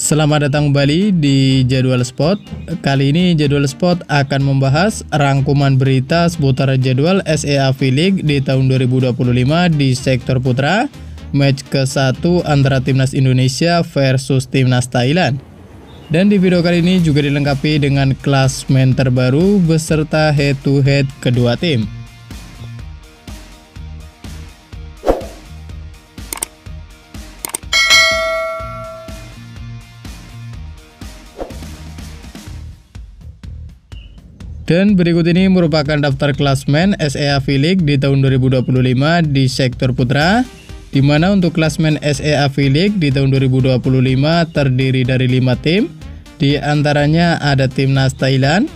Selamat datang kembali di Jadwal Sport. Kali ini Jadwal Sport akan membahas rangkuman berita seputar jadwal SEAF League di tahun 2025 di sektor putra, match ke-1 antara Timnas Indonesia versus Timnas Thailand. Dan di video kali ini juga dilengkapi dengan klasmen terbaru beserta head-to-head kedua tim. Dan berikut ini merupakan daftar klasmen SEAF League di tahun 2025 di sektor putra, di mana untuk klasmen SEAF League di tahun 2025 terdiri dari 5 tim, di antaranya ada Timnas Thailand,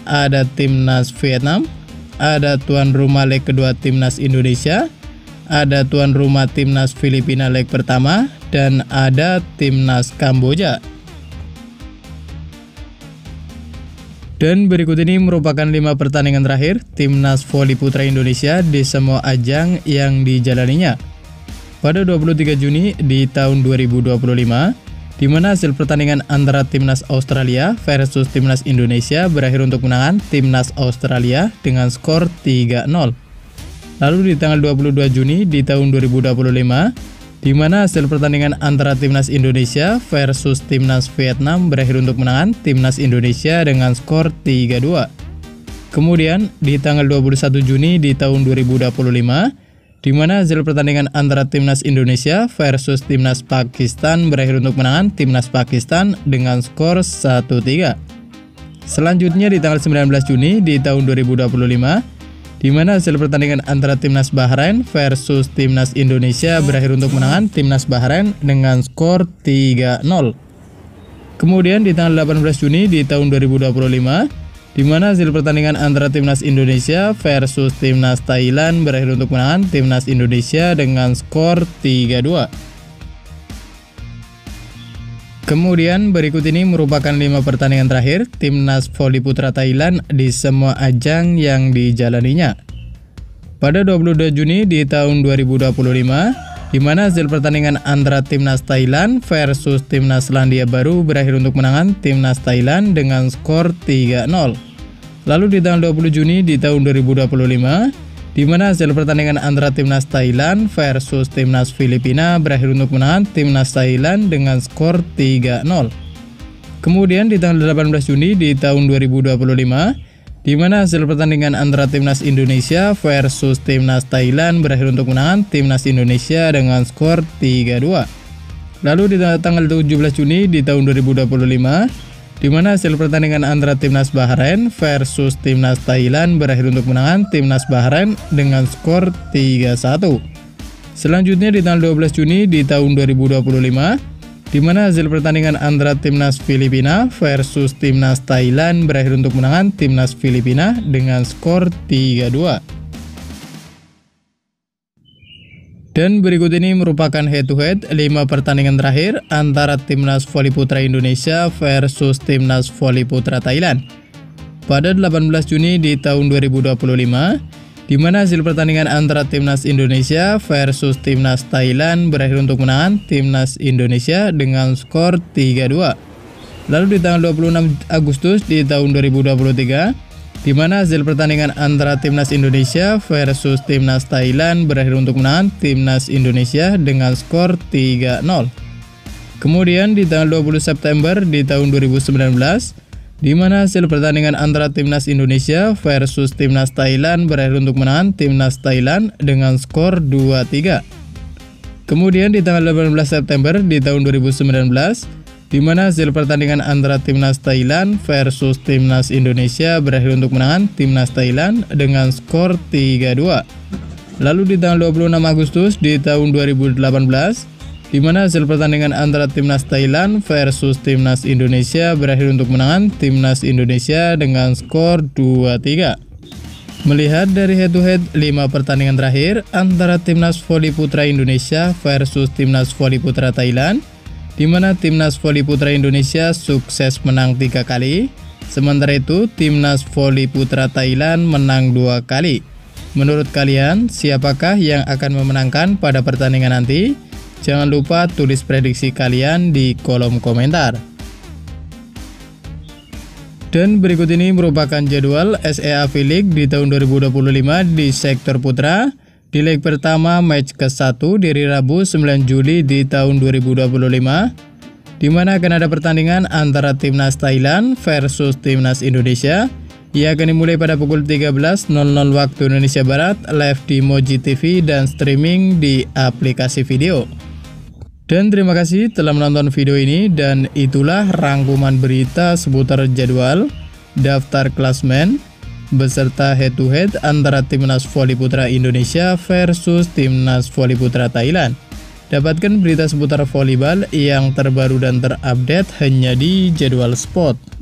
ada Timnas Vietnam, ada tuan rumah leg kedua Timnas Indonesia, ada tuan rumah Timnas Filipina leg pertama, dan ada Timnas Kamboja. Dan berikut ini merupakan 5 pertandingan terakhir Timnas Voli Putra Indonesia di semua ajang yang dijalaninya. Pada 23 Juni di tahun 2025, di mana hasil pertandingan antara Timnas Australia versus Timnas Indonesia berakhir untuk kemenangan Timnas Australia dengan skor 3-0. Lalu di tanggal 22 Juni di tahun 2025, di mana hasil pertandingan antara Timnas Indonesia versus Timnas Vietnam berakhir untuk kemenangan Timnas Indonesia dengan skor 3-2. Kemudian di tanggal 21 Juni di tahun 2025, di mana hasil pertandingan antara Timnas Indonesia versus Timnas Pakistan berakhir untuk kemenangan Timnas Pakistan dengan skor 1-3. Selanjutnya di tanggal 19 Juni di tahun 2025, di mana hasil pertandingan antara Timnas Bahrain versus Timnas Indonesia berakhir untuk kemenangan Timnas Bahrain dengan skor 3-0. Kemudian di tanggal 18 Juni di tahun 2025, di mana hasil pertandingan antara Timnas Indonesia versus Timnas Thailand berakhir untuk kemenangan Timnas Indonesia dengan skor 3-2. Kemudian berikut ini merupakan 5 pertandingan terakhir Timnas Voli Putra Thailand di semua ajang yang dijalaninya. Pada 22 Juni di tahun 2025, di mana hasil pertandingan antara Timnas Thailand versus Timnas Selandia Baru berakhir untuk kemenangan Timnas Thailand dengan skor 3-0. Lalu di tanggal 20 Juni di tahun 2025, di mana hasil pertandingan antara Timnas Thailand versus Timnas Filipina berakhir untuk kemenangan Timnas Thailand dengan skor 3-0. Kemudian di tanggal 18 Juni di tahun 2025, di mana hasil pertandingan antara Timnas Indonesia versus Timnas Thailand berakhir untuk kemenangan Timnas Indonesia dengan skor 3-2. Lalu di tanggal 17 Juni di tahun 2025, di mana hasil pertandingan antara Timnas Bahrain versus Timnas Thailand berakhir untuk kemenangan Timnas Bahrain dengan skor 3-1. Selanjutnya di tanggal 12 Juni di tahun 2025, di mana hasil pertandingan antara Timnas Filipina versus Timnas Thailand berakhir untuk kemenangan Timnas Filipina dengan skor 3-2. Dan berikut ini merupakan head-to-head 5 pertandingan terakhir antara Timnas Voli Putra Indonesia versus Timnas Voli Putra Thailand. Pada 18 Juni di tahun 2025, di mana hasil pertandingan antara Timnas Indonesia versus Timnas Thailand berakhir untuk kemenangan Timnas Indonesia dengan skor 3-2. Lalu di tanggal 26 Agustus di tahun 2023, di mana hasil pertandingan antara Timnas Indonesia versus Timnas Thailand berakhir untuk kemenangan Timnas Indonesia dengan skor 3-0. Kemudian di tanggal 20 September di tahun 2019, di mana hasil pertandingan antara Timnas Indonesia versus Timnas Thailand berakhir untuk kemenangan Timnas Thailand dengan skor 2-3. Kemudian di tanggal 18 September di tahun 2019, di mana hasil pertandingan antara Timnas Thailand versus Timnas Indonesia berakhir untuk kemenangan Timnas Thailand dengan skor 3-2. Lalu di tanggal 26 Agustus di tahun 2018, di mana hasil pertandingan antara Timnas Thailand versus Timnas Indonesia berakhir untuk kemenangan Timnas Indonesia dengan skor 2-3. Melihat dari head-to-head 5 pertandingan terakhir antara Timnas Voli Putra Indonesia versus Timnas Voli Putra Thailand, di mana Timnas Voli Putra Indonesia sukses menang 3 kali, sementara itu Timnas Voli Putra Thailand menang 2 kali. Menurut kalian, siapakah yang akan memenangkan pada pertandingan nanti? Jangan lupa tulis prediksi kalian di kolom komentar. Dan berikut ini merupakan jadwal SEA V-League di tahun 2025 di sektor putra. Di leg pertama match ke-1 di hari Rabu 9 Juli di tahun 2025, di mana akan ada pertandingan antara timnas Thailand versus timnas Indonesia. Ia akan dimulai pada pukul 13.00 waktu Indonesia Barat, live di Moji TV dan streaming di aplikasi video. Dan terima kasih telah menonton video ini, dan itulah rangkuman berita seputar jadwal, daftar klasmen, beserta head to head antara timnas voli putra Indonesia versus timnas voli putra Thailand. Dapatkan berita seputar volleyball yang terbaru dan terupdate hanya di Jadwal Sport.